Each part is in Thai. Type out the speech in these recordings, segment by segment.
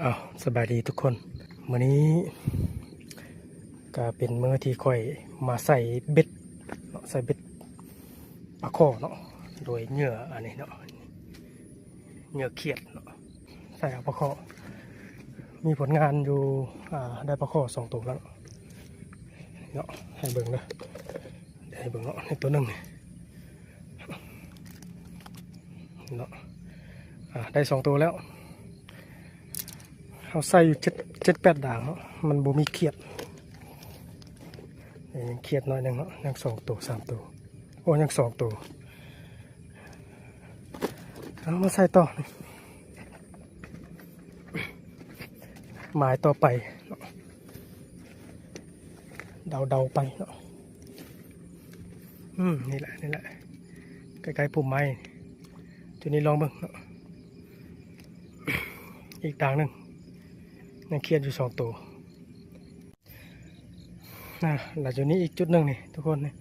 อ้าวสบายดีทุกคนมื้อนี้ก็เป็นมื้อที่ค่อยมาใส่เบ็ดเนาะใส่เบ็ดปลาข้อเนาะโดยเหยื่ออันนี้เนาะเหยื่อเขียดเนาะใส่เอาปลาข้อมีผลงานอยู่ได้ปลาข้อ2 ตัวแล้วเนาะให้เบิ่งเลยให้เบิ่งเนาะในตัวหนึ่งเนาะได้2 ตัวแล้วเขาใส่อยู่7-8 ด่างเนาะมันบ่มีเขียดยังเขียดน้อยหนึ่งเนาะยัง2 ตัว3 ตัวโอ้ยัง2 ตัวเอามาใส่ต่อหมายต่อไปเดาไปเนาะนี่แหละใกล้ๆปุ่มไม้จุดนี้ลองเบิ่งเนาะอีกด่างหนึ่งยังเขียดอยู่2 ตัวหลังจากนี้อีกจุดหนึ่งนี่ทุกคนนี่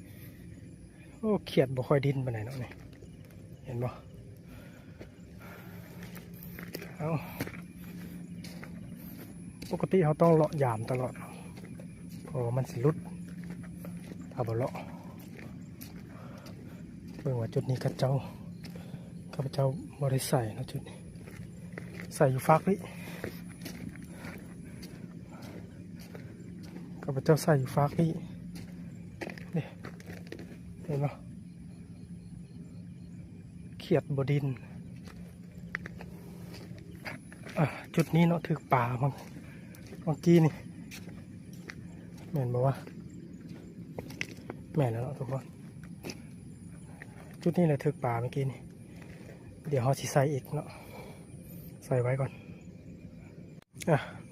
โอ้เขียดบ่ค่อยดินไปไหนเนาะนี่เห็นบ่เอาปกติเขาต้องเลาะยามตลอดเพราะมันสิรุดถ้าบ่เลาะเบิ่งว่าจุดนี้ข้าพเจ้าบ่ได้ใส่นะจุดนี้ใส่อยู่ฝากนี่ข้าพเจ้าใส่อยู่ฝากนี่นี่เห็นไหมเขียดบดินจุดนี้เนาะถือป่าเมื่อกี้นี่แม่นบอกว่าแม่นแล้วเนาะทุกคนจุดนี้เลยถือป่าเมื่อกี้นี่เดี๋ยวเขาสิใส่อีกเนาะใส่ไว้ก่อน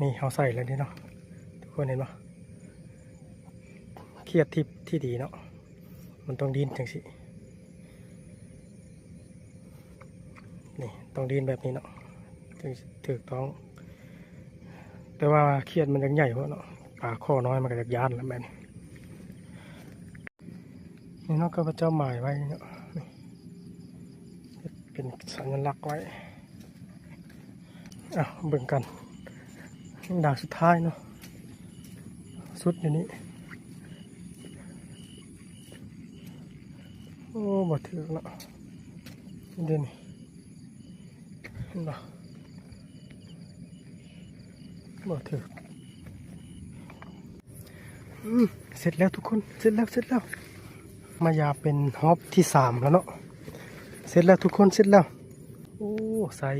นี่เขาใส่แล้วนี่เนาะทุกคนเห็นไหมเขียดที่ดีเนาะมันต้องดินจังสินี่ต้องดินแบบนี้เนาะถึงถูกต้องแต่ว่าเขียดมันยังใหญ่เพราะเนาะปลาข้อน้อยมันก็จะยานแล้วแม่นี่เนาะก็พระเจ้าหมายไว้เนาะเป็นสัญลักษณ์ไว้เบิ่งกันด่างสุดท้ายเนาะสุดอยู่นี้โอ้บ่ถือแล้วเด่นเห็นปะบ่ถือเสร็จแล้วทุกคนเสร็จแล้วมายาเป็นฮอปที่3แล้วเนาะเสร็จแล้วทุกคนเสร็จแล้วโอ้ใส่